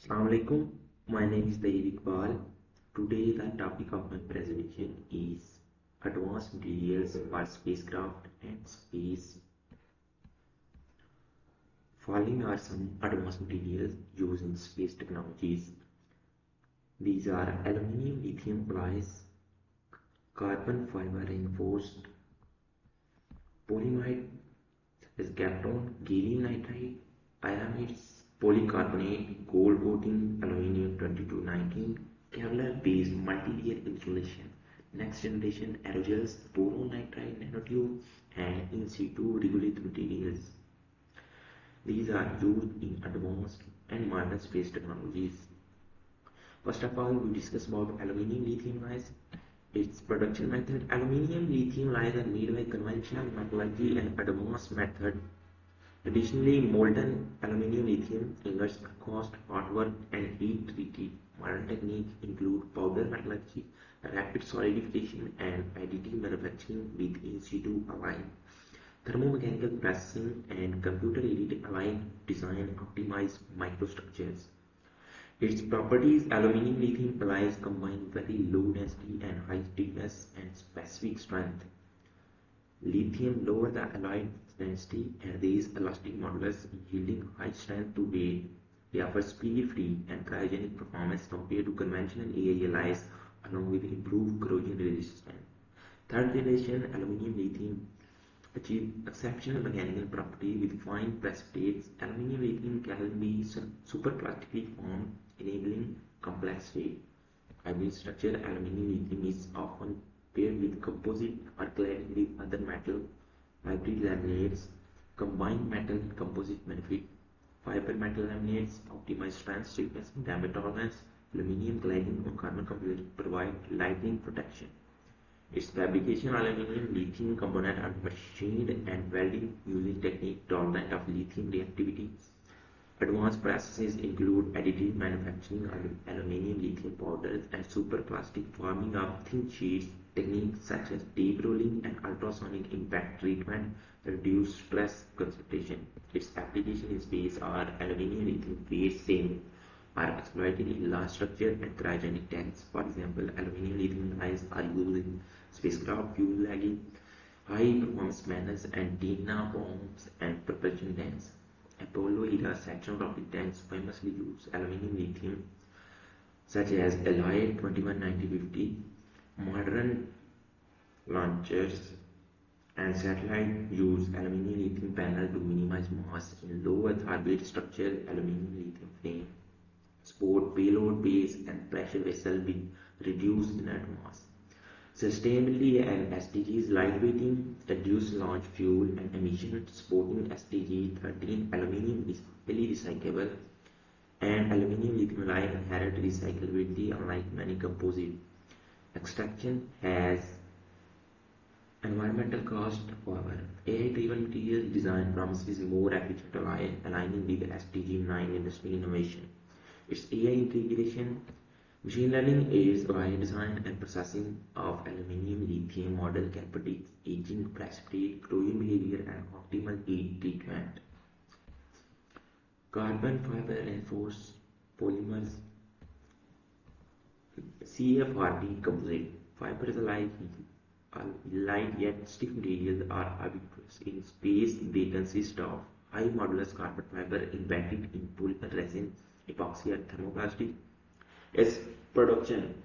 Assalamualaikum. My name is Tahir Iqbal. Today the topic of my presentation is advanced materials for spacecraft and space. Following are some advanced materials used in space technologies. These are aluminium, lithium alloys, carbon fiber reinforced polyamide such as Capton, Gallium nitride, Aramides, polycarbonate, gold coating, aluminium 2219, Kevlar based multi-layer insulation, next generation aerogels, boron nitride nanotube, and in situ regolith materials. These are used in advanced and modern space technologies. First of all, we discuss about aluminium lithium alloys. Its production method. Aluminium lithium alloys are made by conventional metallurgy and advanced method. Additionally, molten aluminium lithium ingots are cost, hot work, and heat treated. Modern techniques include powder metallurgy, rapid solidification, and additive manufacturing with in situ alloying, thermomechanical processing, and computer-aided alloy design optimize microstructures. Its properties. Aluminium lithium alloys combine very low density and high stiffness and specific strength. Lithium lower the alloy density and raise elastic modulus, yielding high strength to weight. They offer speed, free, and cryogenic performance compared to conventional AAA alloys, along with improved corrosion resistance. Third generation aluminium lithium achieve exceptional mechanical property with fine precipitates. Aluminium lithium can be superplastically formed, enabling complex shape. Hybrid structure. Aluminium lithium is often paired with composite or clad with other metal. Hybrid laminates combine metal and composite benefit. Fiber metal laminates optimize strength, stiffness, and damage tolerance. Aluminium cladding or carbon composite provide lightning protection. Its fabrication. Aluminium lithium components are machined and welded using technique tolerant of lithium reactivity. Advanced processes include additive manufacturing of aluminium lithium powders and superplastic forming of thin sheets. Techniques such as tape rolling and ultrasonic impact treatment reduce stress concentration. Its application in space are aluminium lithium weight saving are exploited in large structure and cryogenic tanks. For example, aluminium lithium alloys are used in spacecraft fuselage, high performance manners, antenna bombs, and propulsion tanks. Apollo era Saturn rocket tanks famously use aluminium lithium, such as alloy 219050. Modern launchers and satellite use aluminium lithium panel to minimize mass in low Earth orbit structure. Aluminium lithium frame support payload base and pressure vessel with reduced inert mass. Sustainability and SDGs. Lightweighting, reduce launch fuel and emissions. Supporting SDG 13. Aluminium is highly recyclable and aluminium lithium alloy inherent recyclability unlike many composites. Extraction has environmental cost. However, AI-driven material design promises more efficient alloy, aligning with SDG 9 industry innovation. Its AI integration. Machine learning aids by design and processing of aluminium lithium model can predict aging, precipitate, corrosion behavior, and optimal heat treatment. Carbon fiber reinforced polymers. Cfrp composite fibers are light yet stiff materials are ubiquitous in space. They consist of high modulus carbon fiber embedded in polymer resin, epoxy, and thermoplastic. Its production.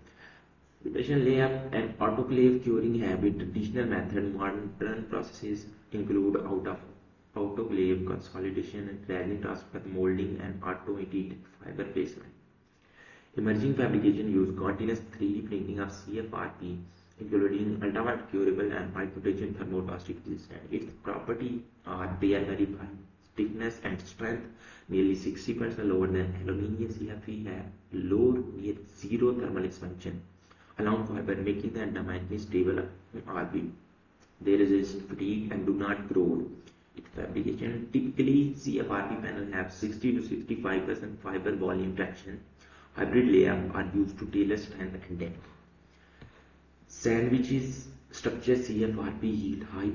Preparation layup and autoclave curing have been traditional method. Modern processes include autoclave consolidation and resin transfer, molding, and automated fiber placement. Emerging fabrication use continuous 3D printing of Cfrp, including ultraviolet curable and high potential thermoplastic resistant. Its properties are they are very fine stiffness and strength, nearly 60% lower than aluminium. Cfrp have low, near zero thermal expansion along fiber, making them dynamically stable in orbit. They resist fatigue and do not corrode. Its fabrication. Typically, Cfrp panel have 60 to 65% fiber volume fraction. Hybrid layup are used to tailor strength and depth. Sandwiches structure. Cfrp yield high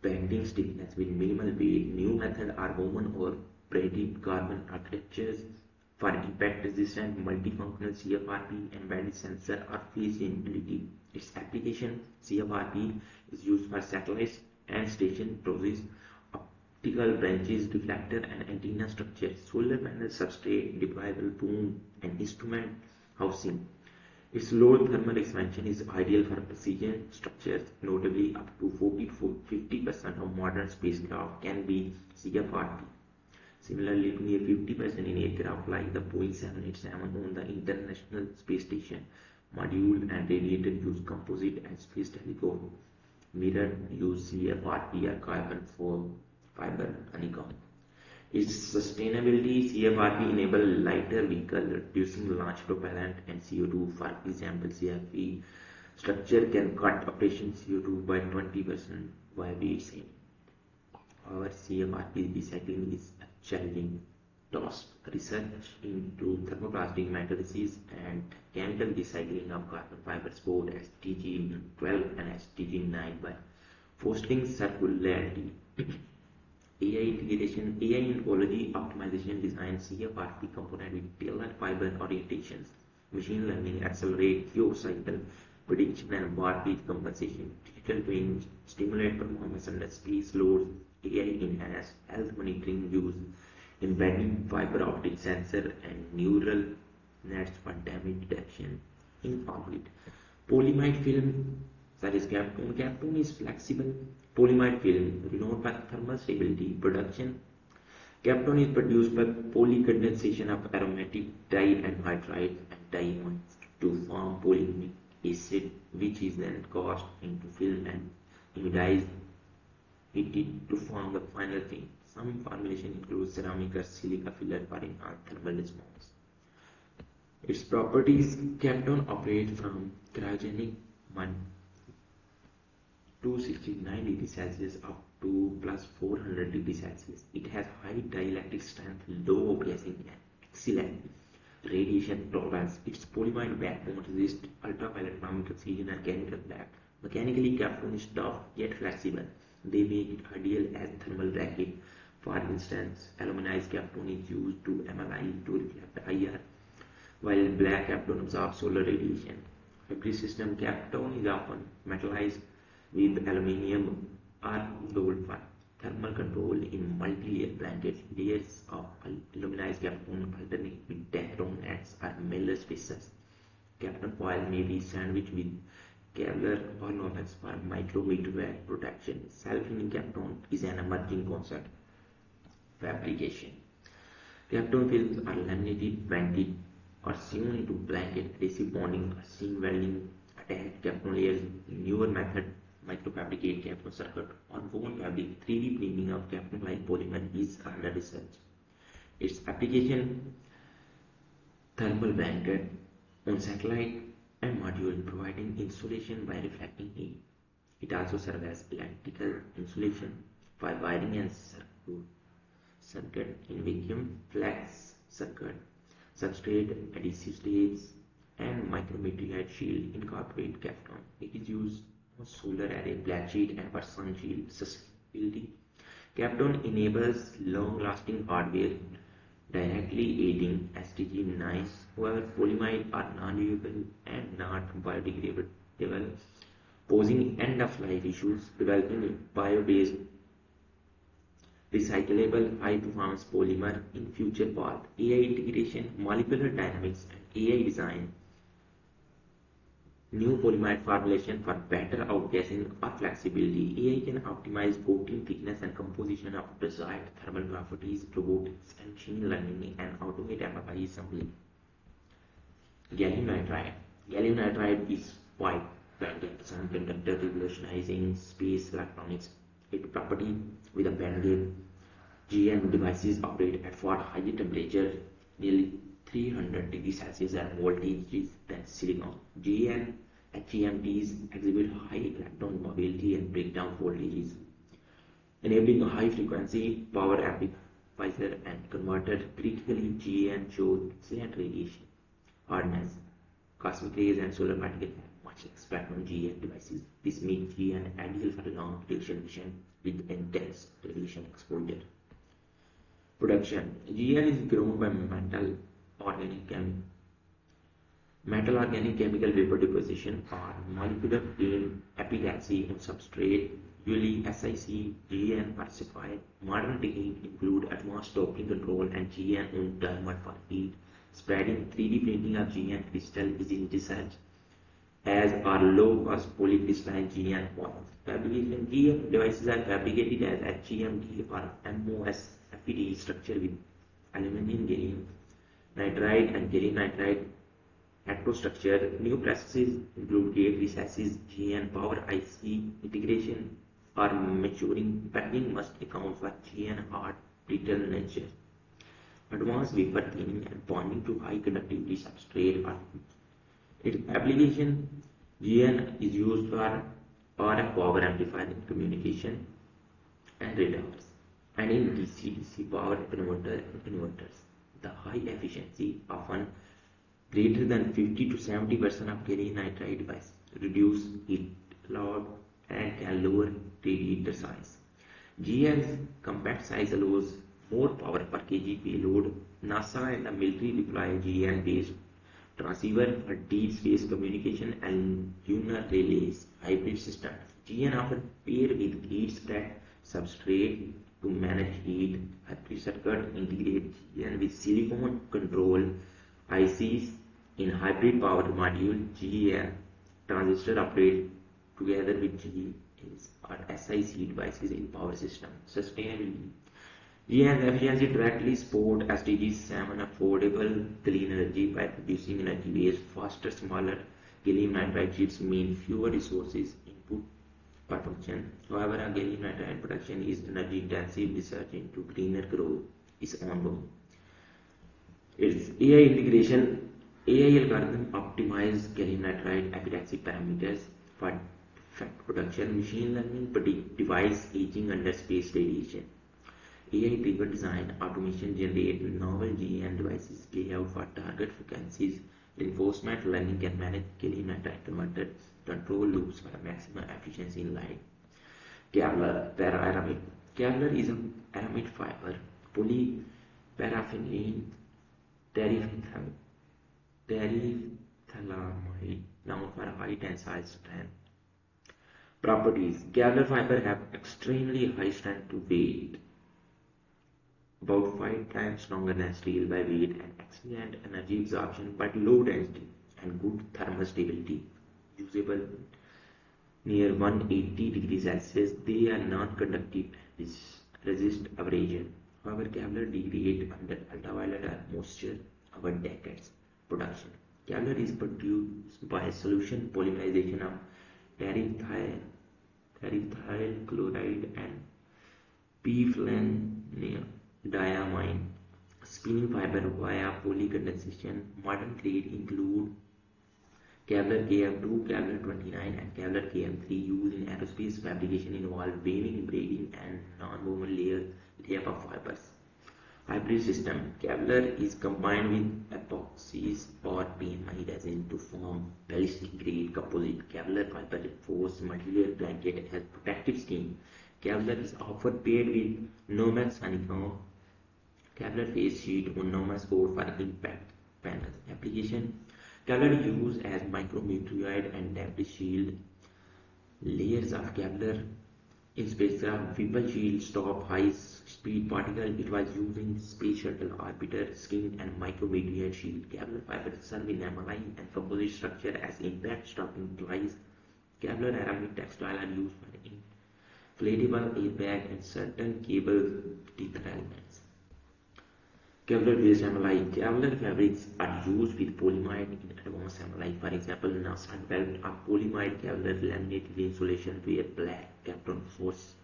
bending stiffness with minimal weight. New methods are woven or braided carbon architectures. for impact-resistant multifunctional CFRP embedded sensor or phase changeability. Its application CFRP is used for satellites and station process, optical branches, reflector and antenna structures, solar panel substrate, deployable boom and instrument housing. Its low thermal expansion is ideal for precision structures, notably up to 40–50% of modern spacecraft can be CFRP. Similarly, to near 50% in aircraft like the Boeing 787 on the International Space Station. Module and radiator use composite and space telecom. Mirror use CFRP or carbon fiber honeycomb. Its sustainability, CFRP enable lighter vehicle, reducing launch propellant and CO2. For example, CFP structure can cut operation CO2 by 20% while being same. However, CFRP recycling is a challenging task. Research into thermoplastic matrices and chemical recycling of carbon fibers both SDG12 and SDG9 by fostering circularity. AI integration, AI in quality optimization design CFRP component with tailored fiber orientations. Machine learning accelerate fuel cycle prediction and warpage compensation. Digital twins stimulate performance under space loads. AI enhanced health monitoring use embedding fiber optic sensor and neural nets for damage detection in orbit. Polyimide film, that is Kapton. Kapton is flexible polyimide film renowned for thermal stability. Production. Kapton is produced by polycondensation of aromatic dianhydride and diamonds to form polyimic acid, which is then cast into film and imidized heated to form the final film. Some formulation includes ceramic or silica filler for enhanced thermal response. Its properties. Kapton operates from cryogenic 269 degrees Celsius up to plus 400 degrees Celsius. It has high dielectric strength, low gassing and excellent radiation tolerance. Its polyimide backbone resists ultraviolet thermal oxygen and chemical black. Mechanically, Kapton is tough yet flexible. They make it ideal as thermal racket. For instance, aluminized Kapton is used to emulate to reflect IR, while black Kapton absorbs solar radiation. Hybrid system Kapton is often metallized with aluminium or gold for thermal control in multi-layer blankets. Layers of aluminized Kapton alternate with Teflon nets or Miller spacers. Kapton foil may be sandwiched with Kevlar or Nomex for micrometer wave protection. Self-healing Kapton is an emerging concept. Fabrication. Kapton films are laminated, vented, or sewn into blanket. Adhesive bonding or seam welding attached Kapton layers. Newer method microfabricate Kapton circuit on woven fabric. 3D printing of Kapton-like polymer is under research. Its application: thermal blanket on satellite and module, providing insulation by reflecting heat. It also serves as electrical insulation for wiring and circuit in vacuum flex circuit. Substrate, adhesive tapes, and micrometeorite shield incorporate Kapton. It is used for solar array, black sheet, and for sun shield sustainability. Kapton enables long-lasting hardware, directly aiding SDG9. However, polymide are non-renewable and not biodegradable, posing end-of-life issues. Developing bio-based recyclable high-performance polymer in future path. AI integration, molecular dynamics, and AI design. New polymer formulation for better outgassing or flexibility. AI can optimize coating thickness and composition of desired thermal properties, robotics and machine learning, and automate MFI assembly. Gallium nitride. Gallium nitride is wide bandgap semiconductor revolutionizing space electronics. Its property with a bandgap. GN devices operate at far higher temperature, nearly 300 degrees Celsius and voltages than silicon. GN HEMTs exhibit high electron mobility and breakdown voltages, enabling a high frequency power amplifier and converter. Critically, GN shows excellent radiation hardness. Cosmic rays and solar particles have much less spectrum GN devices. This makes GN ideal for long duration mission with intense radiation exposure. Production. GN is grown by metal organic chem metal organic chemical vapor deposition or molecular gain epitaxy on substrate. Usually SiC, GN are specified. Modern techniques include advanced doping control and GN on thermal for heat spreading. 3D printing of GN crystal is in research, as are low-cost polycrystalline GN coils. Fabrication GN devices are fabricated as HGMD or MOSFET structure with aluminium, gallium nitride and gallium nitride structure. New processes include gate recesses, GN power IC integration or maturing. Packaging must account for GN hard brittle nature. Advanced wafer cleaning and bonding to high conductivity substrate are its application. GN is used for RF power amplifier in communication and radars and in DC-DC power inverters. The high efficiency, often greater than 50 to 70% of gallium nitride device reduce heat load and can lower radiator size. GN's compact size allows more power per kg payload. NASA and the military deploy GN-based transceiver for deep space communication and lunar relays hybrid system. GN often paired with heat spread substrate to manage heat. Hybrid circuit integrate GN with silicon control ICs in hybrid power module. GN transistor operate together with GNs or SiC devices in power system. Sustainability. GN's efficiency directly support SDG 7 affordable clean energy by producing energy waste faster. Smaller gallium nitride chips mean fewer resources input per production. However, gallium nitride production is energy intensive. Research into greener growth is ongoing. Its AI integration. AI algorithm optimize gallium nitride epitaxy parameters for defect production. Machine learning predict device aging under space radiation. AI-driven design automation generate novel GN devices layout for target frequencies. Reinforcement learning can manage gallium nitride converter control loops for maximum efficiency in light. Kevlar para-aramide. Kevlar is an aramide fiber, polyparaffin terephthalamide, known for high tensile strength. Properties. Kevlar fiber have extremely high strength to weight, about 5 times stronger than steel by weight, and excellent energy absorption but low density and good thermal stability. Usable near 180 degrees Celsius. They are non-conductive and resist abrasion. However, Kevlar degrade under ultraviolet or moisture over decades. Production. Kevlar is produced by solution polymerization of terephthyl chloride and diamine spinning fiber via polycondensation. Modern grade include Kevlar KM2, Kevlar 29 and Kevlar KM3 used in aerospace fabrication involve weaving, braiding and non-woven layup of fibers. Hybrid system. Kevlar is combined with epoxies or PMI resin to form ballistic grade composite. Kevlar fiber reinforced material blanket has protective skin. Kevlar is often paired with Nomex honeycomb. Kevlar face sheet on Nomex board for impact panels. Application. Kevlar is used as micrometeoroid and debris shield. Layers of Kevlar in spacecraft. Weapon shield stop high speed particle. It was used in space shuttle orbiter skin and micrometeoroid shield. Kevlar fibers serve in MRI and composite structure as impact stopping plies. Kevlar aramide textile are used for inflatable airbag and certain cable teeth elements. Kevlar based MLI. Kevlar fabrics are used with polyamide in advanced MLI. For example, NASA developed a polyamide Kevlar laminated insulation where black Kapton force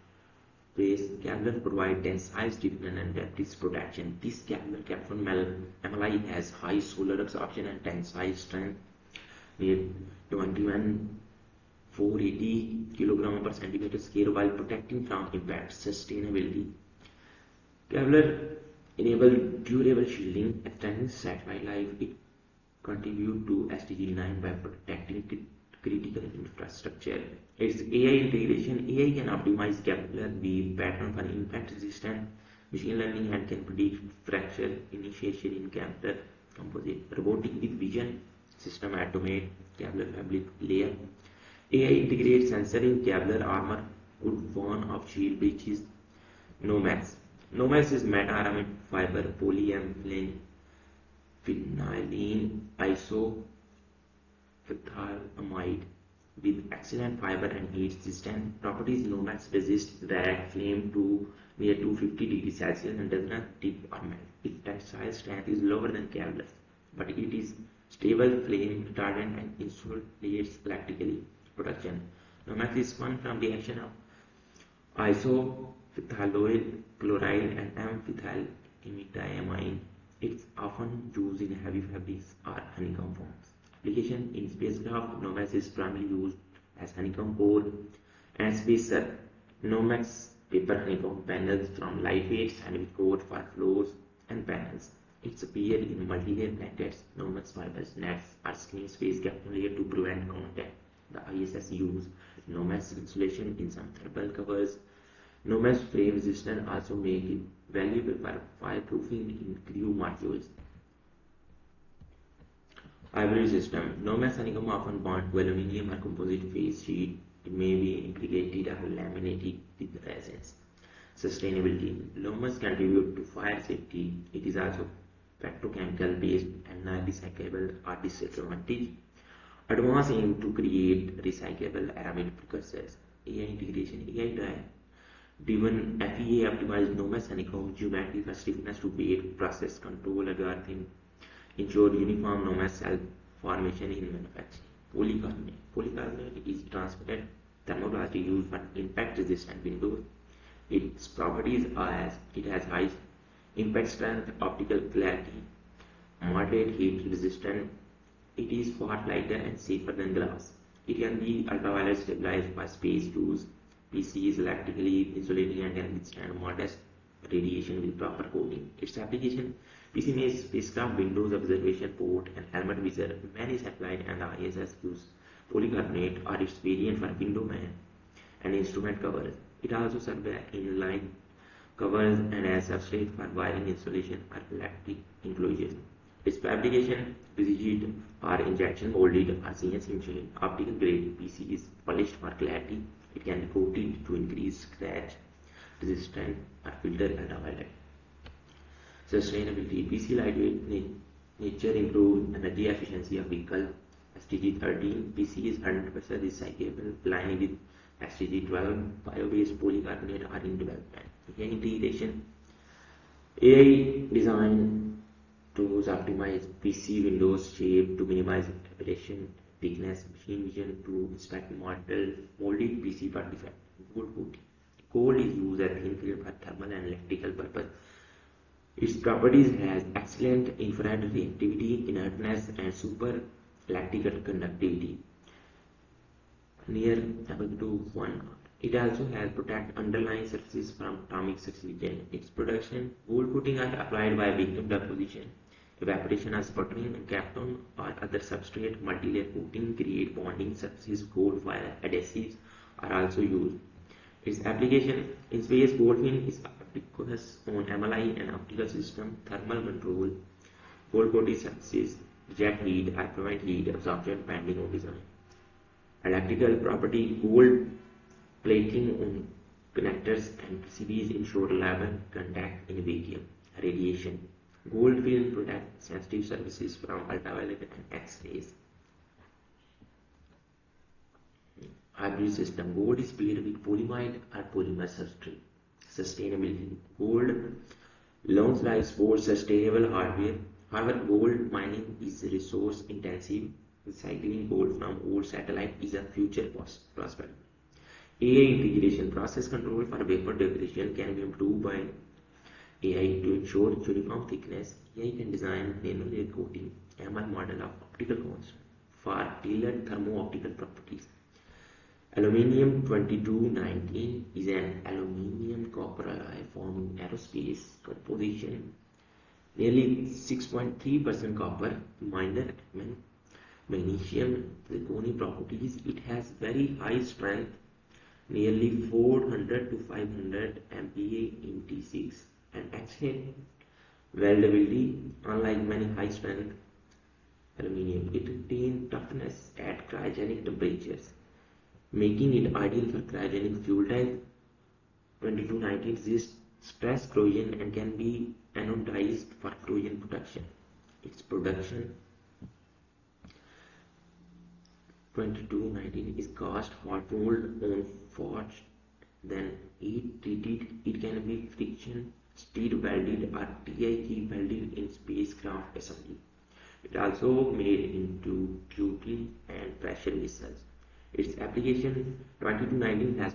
base. Kevlar provide tensile stiffness and debris protection. This Kevlar Kapton MLI has high solar absorption and tensile strength near 480 kg per centimeter square while protecting from impact. Sustainability. Kevlar enable durable shielding, extending satellite life. It contribute to SDG 9 by protecting critical infrastructure. Its AI integration. AI can optimize Kevlar weave pattern for impact resistant machine learning and can predict fracture initiation in Kevlar composite, robotic with vision system automate Kevlar fabric layer. AI integrates sensor in Kevlar armor, could warn of shield breaches. Nomax. Nomax is meta-aramide fiber polyethylene phenylene isophthalamide with excellent fiber and heat resistant properties. Nomax resists direct flame to near 250 degrees Celsius and does not tip or melt. Its tensile strength is lower than Kevlar, but it is stable, flame retardant, and insulates electrically. Production. Nomax is spun from reaction of isophthalate chloride and M-phthalimidamine. It's often used in heavy fabrics or honeycomb forms. Application in spacecraft. Nomax is primarily used as honeycomb core and spacer. Nomax paper honeycomb panels from lightweight sandwich core for floors and panels. It's appeared in multi-layer blankets. Nomax fibers nets are screen space gap layer to prevent contact. The ISS use Nomax insulation in some thermal covers. Nomax flame resistant also make it valuable for fireproofing in crew modules. Hybrid system. Nomax honeycomb often bond to aluminium or composite phase sheet. It may be integrated or laminated with resins. Sustainability. Nomax contribute to fire safety. It is also petrochemical based and non-recyclable or disadvantage. Advance aim to create recyclable aramide precursors. AI integration. AI-driven FEA optimized Nomax honeycomb geometry for stiffness to weight process control algorithm ensure uniform Nomax cell formation in manufacturing. Polycarbonate. Polycarbonate is transparent thermoplastic used for impact resistant windows. Its properties are as it has high impact strength, optical clarity, moderate heat resistant. It is far lighter and safer than glass. It can be ultraviolet stabilized for space use. PC is electrically insulating and can withstand modest radiation with proper coating. Its application. PC makes spacecraft windows, observation port, and helmet visor. Many satellite and ISS use polycarbonate or its variant for window man and instrument covers. It also serves as inline covers and as substrate for wiring insulation or electric enclosures. Its fabrication, rigid or injection molded or CNC machine. Optical grade PC is polished for clarity. It can be coated to increase scratch resistant or filter ultraviolet. Sustainability. PC lightweight nature improve energy efficiency of vehicle. SDG 13. PC is 100% recyclable, aligning with SDG 12. Bio-based polycarbonate are in development. AI integration. AI design tools optimize PC windows shape to minimize aberration, thickness, machine vision to inspect molded PC for defect. Gold coating. Gold is used as thin film for thermal and electrical purpose. Its properties has excellent infrared reactivity, inertness, and super electrical conductivity. Near equal to 1. It also has protect underlying surfaces from atomic oxygen. Its production. Gold coating are applied by vacuum deposition, evaporation or sputtering, and Kapton or other substrate. Multi-layer coating create bonding surfaces. Gold wire adhesives are also used. Its application. In space, gold film is ubiquitous on MLI and optical system, thermal control, gold coated surfaces, jet heat, or prevent heat absorption depending on design. Electrical property. Gold plating on connectors and PCBs ensure reliable contact in vacuum. Radiation. Gold film protect sensitive surfaces from ultraviolet and X-rays. Hybrid system. Gold is paired with polyamide or polymer substrate. Sustainability. Gold long life supports sustainable hardware. However, gold mining is resource intensive. Recycling gold from old satellite is a future prospect. AI integration. Process control for vapor deposition can be improved by AI to ensure uniform thickness. AI can design nano-layer coating, ML model of optical constant for tailored thermo-optical properties. Aluminium 2219 is an aluminium copper alloy formed in aerospace composition. Nearly 6.3% copper, minor magnesium, zirconia properties. It has very high strength, nearly 400 to 500 MPa in T6, and excellent Weldability, unlike many high-strength aluminium, it retains toughness at cryogenic temperatures, making it ideal for cryogenic fuel type. 2219 resists stress corrosion and can be anodized for corrosion protection. Its production 2219 is cast hot rolled on forged, then heat treated. It can be friction stir welded or TIG welded in spacecraft assembly. It also made into QT and pressure vessels. Its application 2219 has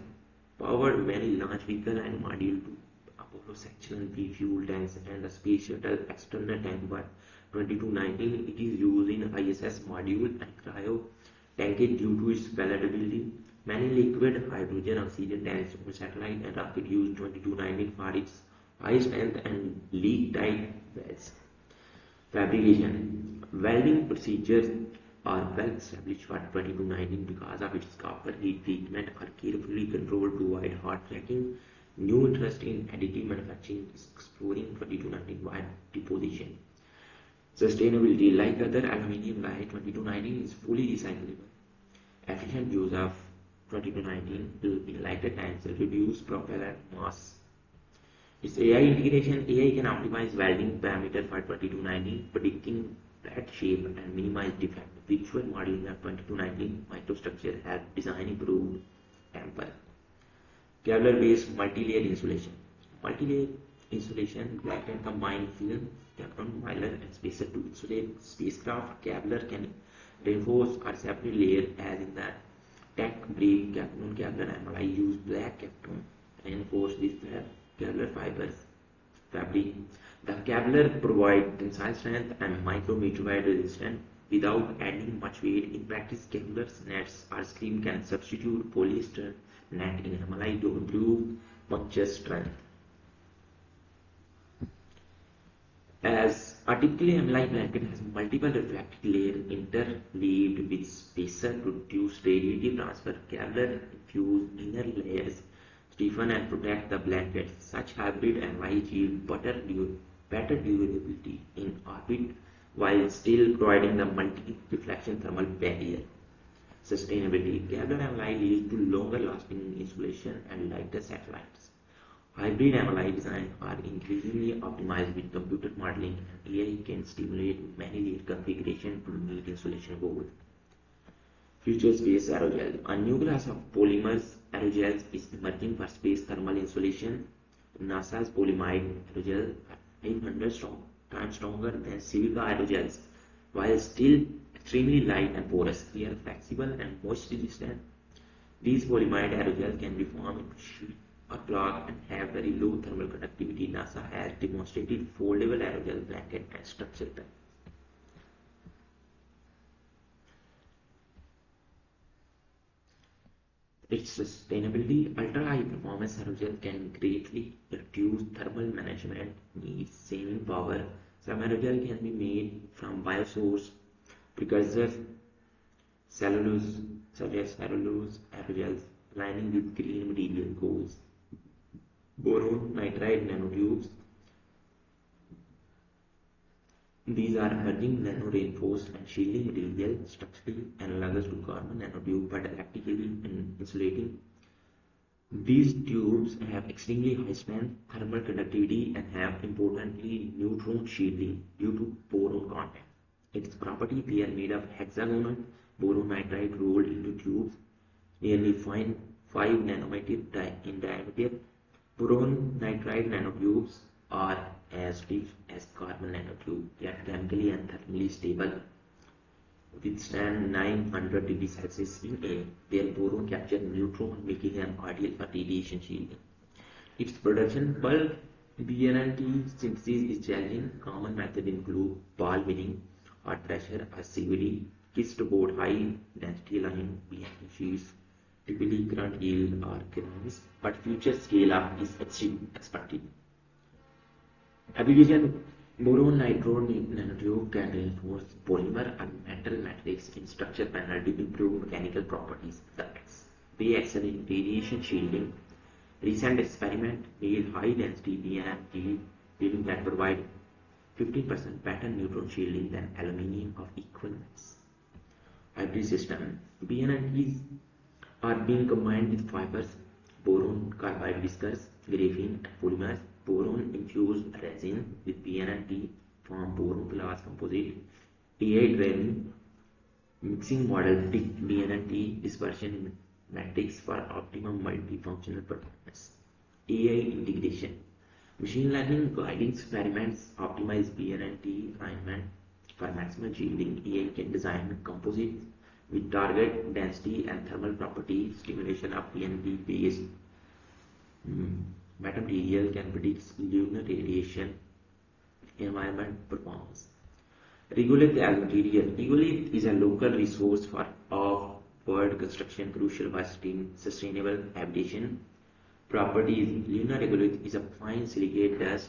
powered many launch vehicle and module to Apollo sectional B fuel tanks and the space shuttle external tank. But 2219 it is used in ISS module and cryo tankage due to its palatability. Many liquid hydrogen oxygen tanks on satellite and rocket use 2219 for its high strength and leak tight welds. Fabrication. Welding procedures are well established for 2219 because of its copper heat treatment are carefully controlled to avoid hot cracking. New interest in additive manufacturing is exploring 2219 wire deposition. Sustainability. Like other aluminium like 2219 is fully recyclable. Efficient use of 2219 in lighter tanks reduce propeller mass. Its AI integration. AI can optimize welding parameter for 2219, predicting flat shape and minimize defect. Visual modeling of 2219 microstructure has design improved temper. Kevlar based multi-layer insulation. Multi-layer insulation black and combined film, Teflon, mylar and spacer to insulate spacecraft. Kevlar can reinforce or separate layer as in the tech brief Kevlar MLI use black Kevlar reinforced with Kevlar fibers fabric. The Kevlar provides tensile strength and micrometeorite resistance without adding much weight. In practice, Kevlar nets or screen can substitute polyester net in MLI to improve puncture strength. As a typical MLI blanket has multiple reflective layers interleaved with spacer to reduce radiative transfer, Kevlar infused inner layers stiffen and protect the blanket. Such hybrid MLI achieve better durability in orbit while still providing the multi-reflection thermal barrier. Sustainability. Kevlar MLI leads to longer lasting insulation and lighter satellites. Hybrid MLI designs are increasingly optimized with computer modeling, and AI can stimulate many layer configurations to meet insulation goals. Future space aerogel. A new class of polymers aerogels is emerging for space thermal insulation. NASA's polyamide aerogel are 500 times stronger than silica aerogels, while still extremely light and porous. They are flexible and moisture resistant. These polyamide aerogels can be formed into sheet or block and have very low thermal conductivity. NASA has demonstrated foldable aerogel blanket and structure type. Its sustainability. Ultra-high performance aerogel can greatly reduce thermal management needs, saving power. Some aerogel can be made from biosourced precursors, cellulose, such as cellulose aerogels, aligning with green material goals. Boron nitride nanotubes. These are emerging nano-reinforced and shielding material structurally analogous to carbon nanotube but electrically insulating. These tubes have extremely high strength, thermal conductivity and have importantly neutron shielding due to boron content. Its property, they are made of hexagonal boron nitride rolled into tubes nearly 5 nanometer in diameter. Boron nitride nanotubes are as stiff as carbon nanotube, yet chemically and thermally stable. Withstand 900 degrees Celsius in air. Their boron capture neutron, making them ideal for radiation shielding. Its production, bulk BNT synthesis is challenging. Common methods include ball milling, hot pressure, or CVD. Kits to board high density line BNT sheets, typically current yield or grams, but future scale up is expected. Application. Boron nitride nanotube can reinforce polymer or metal matrix in structure panel to improve mechanical properties. They excel in radiation shielding. Recent experiment made high density BNT film that provide 15% better neutron shielding than aluminium of equal mass. Hybrid system. BNTs are being combined with fibers, boron, carbide viscous, graphene, and polymers. Boron infused resin with BNT form boron glass composite. AI driven mixing model predict BNT dispersion matrix for optimum multifunctional performance. AI integration. Machine learning guiding experiments optimize BNT alignment for maximum shielding. AI can design composites with target density and thermal property. Stimulation of BNT based metamaterial can predict lunar radiation environment performance. Regolith as material. Regolith is a local resource for off-world construction crucial for sustainable habitation. Properties. Lunar regolith is a fine silicate dust,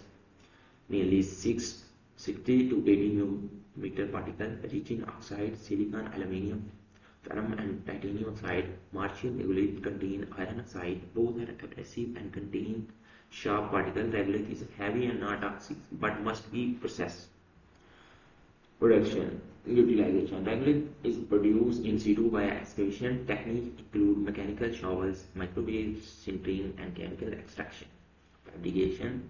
nearly 60 to 80 nanometer particle, rich in oxide, silicon, aluminium, ferrum and titanium oxide. Martian regolith contain iron oxide. Both are aggressive and contain sharp particle. Regolith is heavy and not toxic, but must be processed. Production. Utilization. Regolith is produced in situ by excavation. Techniques include mechanical shovels, microwave sintering, and chemical extraction. Fabrication.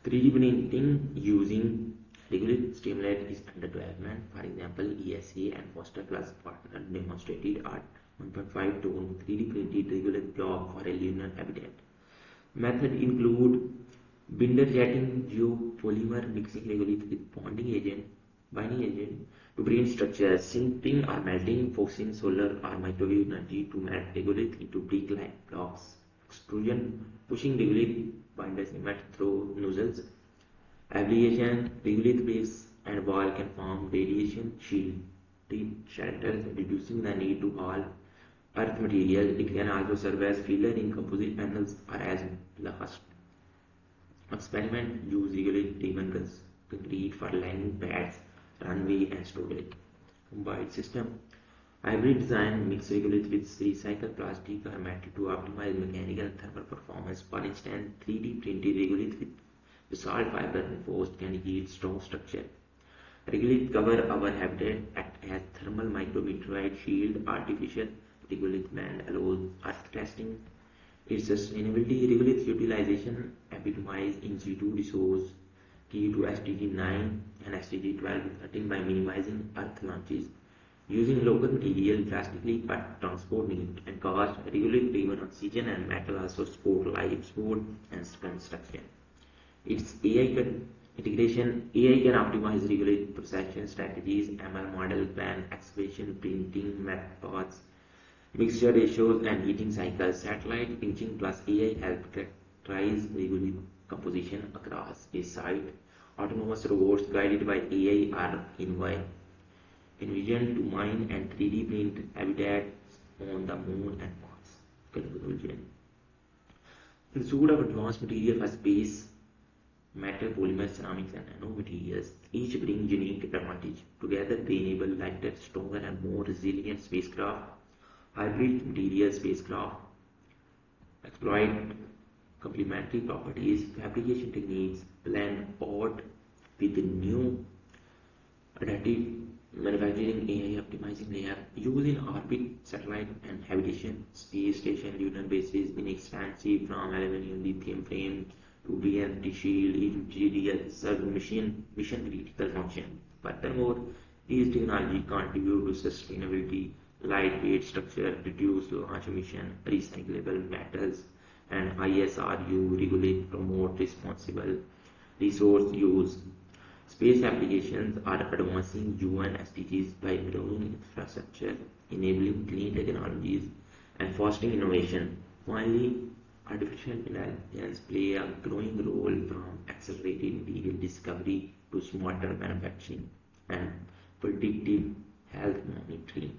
3D printing using regolith stimulate is under development. For example, ESA and Foster Plus partner demonstrated at 1.5 ton 3D printed regolith block for a lunar habitat. Method include binder jetting, geopolymer mixing regolith with binding agent to print structures, sintering or melting, focusing solar or microwave energy to melt regolith into brick-like blocks, extrusion, pushing regolith binder cement through nozzles. Application. Regolith base and wall can form radiation shield shelters, reducing the need to haul earth material. It can also serve as filler in composite panels or as blast. Experiment. Use regolith driven concrete for landing pads, runway and storage. Combined system. Hybrid design mix regolith with recycled plastic or metal to optimize mechanical and thermal performance. For instance, 3D printed regolith with basalt fiber reinforced can yield strong structure. Regolith cover our habitat, act as thermal micrometeorite shield. Artificial regolith band allows earth testing. Its sustainability. Regolith utilization epitomized in situ resource, key to SDG 9 and SDG 12 and 13 by minimizing earth launches. Using local material drastically cut transport need and cost. Regolith driven oxygen and metal also support life support and construction. Its AI integration. AI can optimize regolith procession strategies, ML model plan, excavation, printing methods, mixture ratios and heating cycles. Satellite imaging plus AI help characterize regolith composition across a site. Autonomous robots guided by AI are envisioned to mine and 3D print habitats on the moon and Mars. Conclusion. The suite of advanced material for space, metal, polymers, ceramics and nanomaterials, each bring unique advantage. Together they enable lighter, stronger and more resilient spacecraft. Hybrid material spacecraft exploit complementary properties. Fabrication techniques blend old with new additive manufacturing. AI optimizing layer used in orbit, satellite and habitation. Space station lunar bases inexpensive from aluminium lithium frame to BNT shield. Each serve mission critical function. Furthermore, these technologies contribute to sustainability. Lightweight structure, reduce launch emission, recyclable metals and ISRU regulate promote responsible resource use. Space applications are advancing UN SDGs by improving infrastructure, enabling clean technologies and fostering innovation. Finally, artificial intelligence play a growing role from accelerated material discovery to smarter manufacturing and predictive health monitoring.